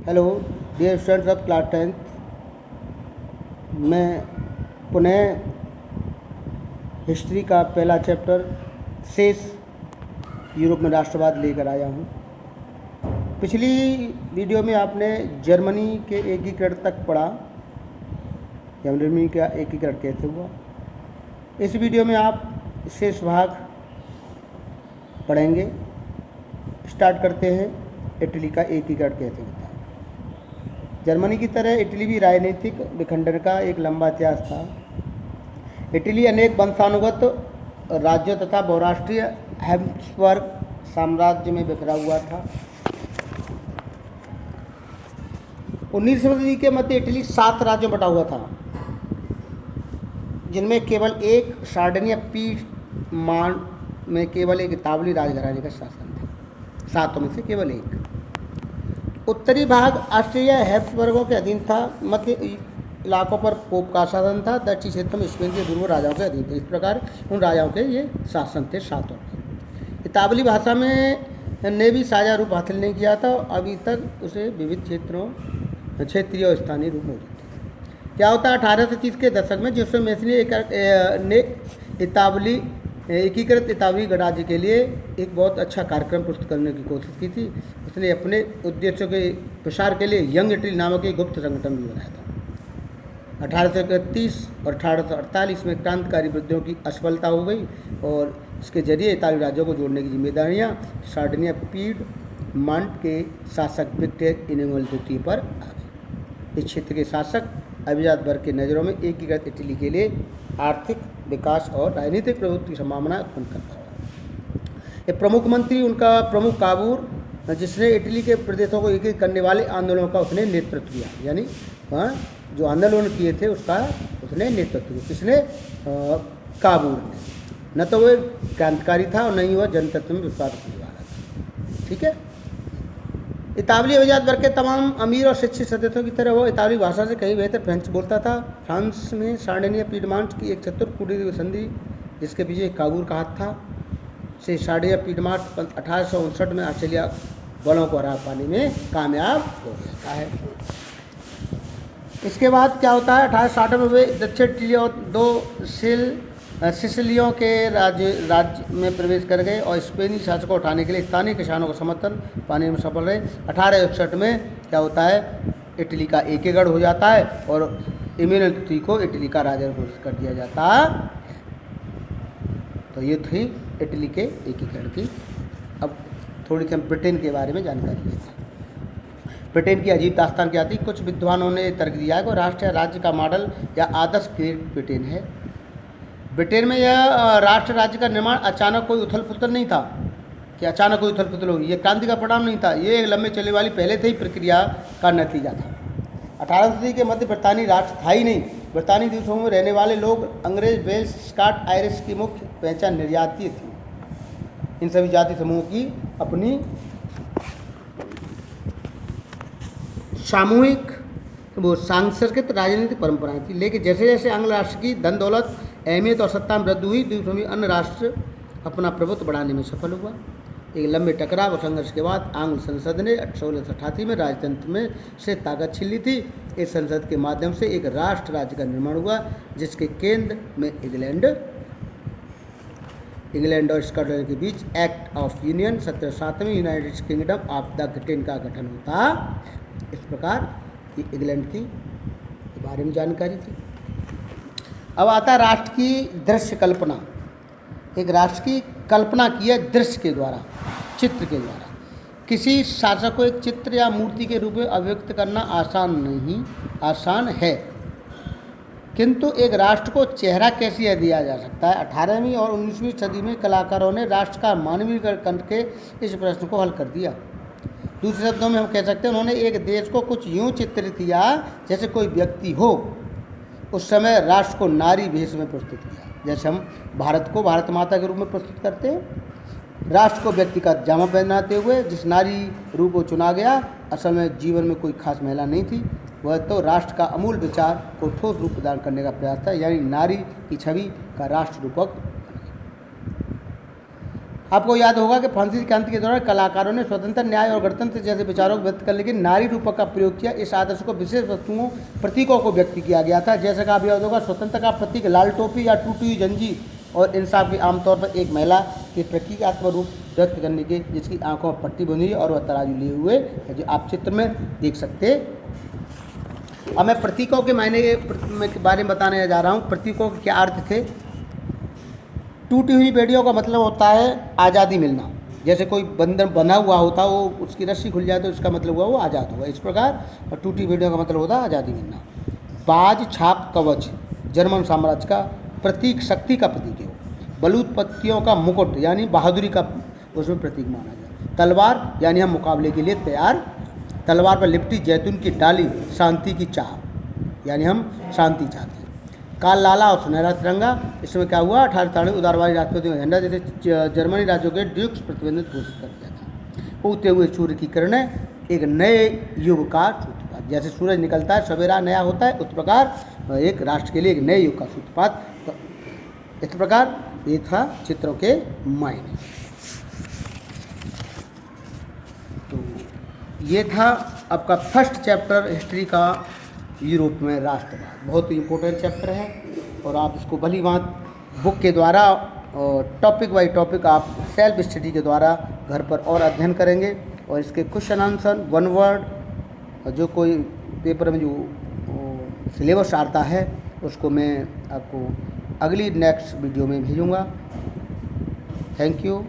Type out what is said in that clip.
Hello dear students of class 10th। मैं पुनः history का पहला चैप्टर शेष यूरोप में राष्ट्रवाद लेकर आया हूँ। पिछली वीडियो में आपने जर्मनी के एकीकरण तक पढ़ा, जर्मनी का एकीकरण कैसे हुआ। इस वीडियो में आप शेष भाग पढ़ेंगे। स्टार्ट करते हैं, इटली का एकीकरण कैसे होता है। जर्मनी की तरह इटली भी राजनीतिक विखंडन का एक लंबा इतिहास था। इटली अनेक वंशानुगत राज्यों तथा बहुराष्ट्रीय हैब्सबर्ग साम्राज्य में बिखरा हुआ था। 19वीं सदी के मध्य इटली 7 राज्यों में बटा हुआ था, जिनमें केवल एक सार्डिनिया पीडमांट में केवल एक इतालवी राजघराने का शासन था। 7 में से केवल एक। उत्तरी भाग ऑस्ट्रिया हैब्सबर्गों के अधीन था। मध्य इलाकों पर पोप का शासन था। दक्षिणी क्षेत्र में स्पेन के पूर्व राजाओं के अधीन थे। इस प्रकार उन राजाओं के ये शासन थे 7 पर। इतालवी भाषा में ने भी साझा रूप हासिल नहीं किया था। अभी तक उसे विविध क्षेत्रीय और स्थानीय रूप मौजूद थे। क्या होता है 1830 के दशक में जोसेफ मेस्सी ने एकीकृत इतालवी गणराज्य के लिए एक बहुत अच्छा कार्यक्रम प्रस्तुत करने की कोशिश की थी। उसने अपने उद्देश्यों के प्रसार के लिए यंग इटली नामक एक गुप्त संगठन भी बनाया था। 1831 और 1848 में क्रांतिकारी वृद्धियों की असफलता हो गई और इसके जरिए इतालवी राज्यों को जोड़ने की जिम्मेदारियां सार्डिनिया पीडमांट के शासक विक्टर इमैनुएल द्वितीय पर आ गई। इस क्षेत्र के शासक अभिजात वर्ग की नज़रों में एकीकृत इटली के लिए आर्थिक विकास और राजनीतिक प्रभुत्व की संभावना उत्पन्न करता था। एक प्रमुख मंत्री उनका प्रमुख काबूर, जिसने इटली के प्रदेशों को एकीकृत करने वाले आंदोलनों का उसने नेतृत्व किया, यानी जो आंदोलन किए थे उसका उसने नेतृत्व किया। किसने? काबूर ने। न तो वह क्रांतिकारी था और न ही वह जनतंत्र में विश्वास करने वाला था। ठीक है। इतालवी अभिजात वर्ग के तमाम अमीर और शिक्षित सदस्यों की तरह वो इतालवी भाषा से कहीं बेहतर फ्रेंच बोलता था। फ्रांस में सार्डिनिया पीडमांट की एक चतुर कूटनीतिक संधि, जिसके पीछे काबूर का हाथ था, से सार्डिनिया पीडमांट 1859 में ऑस्ट्रेलिया बलों को हरा पाने में कामयाब हो जाता है। इसके बाद क्या होता है 1860 में वे दक्षिण इटली और 2 सिसिलियों के राज्य में प्रवेश कर गए और स्पेनी शासन को उठाने के लिए स्थानीय किसानों का समर्थन पाने में सफल रहे। 1861 में क्या होता है इटली का एकीकरण हो जाता है और इमैनुएल द्वितीय को इटली का राजा घोषित कर दिया जाता है। तो ये थी इटली के एकीकरण की। अब थोड़ी सी हम ब्रिटेन के बारे में जानकारी लेते हैं। ब्रिटेन की अजीब दास्तान क्या थी? कुछ विद्वानों ने तर्क दिया है कि राष्ट्र राज्य का मॉडल या आदर्श ग्रेट ब्रिटेन है। ब्रिटेन में यह राष्ट्र राज्य का निर्माण अचानक कोई उथल पुथल नहीं था कि अचानक कोई उथल पुथल होगी। ये क्रांति का परिणाम नहीं था, ये एक लंबे चलने वाली पहले से ही प्रक्रिया का नतीजा था। 18वीं सदी के मध्य ब्रितानी राष्ट्र था ही नहीं। ब्रितानी देशों में रहने वाले लोग अंग्रेज, वेल्स, स्कॉट, आयरिश की मुख्य पहचान निर्यातीय थी। इन सभी जाति समूहों की अपनी सामूहिक सांस्कृतिक राजनीतिक परंपराएं थी। लेकिन जैसे जैसे आंग्ल राष्ट्र की धन दौलत, अहमियत और सत्ता में वृद्धि हुई, दूसरों में अन्य राष्ट्र अपना प्रभुत्व बढ़ाने में सफल हुआ। एक लंबे टकराव और संघर्ष के बाद आंग्ल संसद ने 1688 में राजतंत्र में से ताकत छीन ली थी। इस संसद के माध्यम से एक राष्ट्र राज्य का निर्माण हुआ, जिसके केंद्र में इंग्लैंड और स्कॉटलैंड के बीच एक्ट ऑफ यूनियन 1707 में United kingdom of the Britain का गठन होता। इस प्रकार इंग्लैंड के बारे में जानकारी थी। अब आता है राष्ट्र की दृश्य कल्पना। एक राष्ट्र की कल्पना की है दृश्य के द्वारा, चित्र के द्वारा। किसी शासक को एक चित्र या मूर्ति के रूप में अभिव्यक्त करना आसान है, किंतु एक राष्ट्र को चेहरा कैसे दिया जा सकता है? 18वीं और 19वीं सदी में कलाकारों ने राष्ट्र का मानवीकरण करके इस प्रश्न को हल कर दिया। दूसरे शब्दों में हम कह सकते हैं उन्होंने एक देश को कुछ यूँ चित्रित किया जैसे कोई व्यक्ति हो। उस समय राष्ट्र को नारी भेष में प्रस्तुत किया, जैसे हम भारत को भारत माता के रूप में प्रस्तुत करते हैं। राष्ट्र को व्यक्तिगत जामा पहनाते हुए जिस नारी रूप को चुना गया, असल में जीवन में कोई खास महिला नहीं थी, वह तो राष्ट्र का अमूल विचार को ठोस रूप प्रदान करने का प्रयास था, यानी नारी की छवि का राष्ट्र रूपक। आपको याद होगा कि फ्रांसीसी क्रांति के दौरान कलाकारों ने स्वतंत्र, न्याय और गणतंत्र जैसे विचारों को व्यक्त करने के लिए नारी रूपक का प्रयोग किया। इस आदर्श को विशेष वस्तुओं, प्रतीकों को व्यक्त किया गया था। जैसे कि आप याद होगा, स्वतंत्रता का प्रतीक लाल टोपी या टूटी हुई जंजीर और इंसाफ की आमतौर पर एक महिला के प्रतीकात्मक रूप व्यक्त करने के, जिसकी आंखों में पट्टी बंधी और वह तराजू लिए हुए है, जो आप चित्र में देख सकते। अब मैं प्रतीकों के मायने के बारे में बताने जा रहा हूँ। प्रतीकों के क्या अर्थ थे। टूटी हुई बेड़ियों का मतलब होता है आज़ादी मिलना। जैसे कोई बंधन बना हुआ होता, वो उसकी रस्सी खुल जाए तो इसका मतलब हुआ वो आज़ाद हुआ, इस प्रकार। और टूटी बेड़ियों का मतलब होता है आज़ादी मिलना। बाज, छाप, कवच जर्मन साम्राज्य का प्रतीक, शक्ति का प्रतीक है वो। बलूत पत्तियों का मुकुट यानी बहादुरी का उसमें प्रतीक माना गया। तलवार यानी हम मुकाबले के लिए तैयार। तलवार पर लिपटी जैतून की डाली शांति की चाह, यानी हम शांति चाहते हैं। काल लाला और सुनहरा तिरंगा, इसमें क्या हुआ, 1893 उदारवादी राष्ट्रपति का झंडा जैसे जर्मनी राज्यों के ड्यूक्स प्रतिबंधित घोषित कर दिया था। उगते हुए सूर्य की किरणें एक नए युग का सूत्रपात। जैसे सूरज निकलता है, सवेरा नया होता है, उस प्रकार एक राष्ट्र के लिए एक नए युग का सूत्रपात। तो इस प्रकार ये था चित्रों के मायने। तो ये था आपका फर्स्ट चैप्टर हिस्ट्री का यूरोप में राष्ट्रवाद। बहुत ही इम्पोर्टेंट चैप्टर है और आप इसको भली भांति बुक के द्वारा और टॉपिक बाई टॉपिक आप सेल्फ स्टडी के द्वारा घर पर और अध्ययन करेंगे। और इसके क्वेश्चन आंसर, वन वर्ड, जो कोई पेपर में जो सिलेबस आता है उसको मैं आपको अगली नेक्स्ट वीडियो में भेजूँगा। Thank you.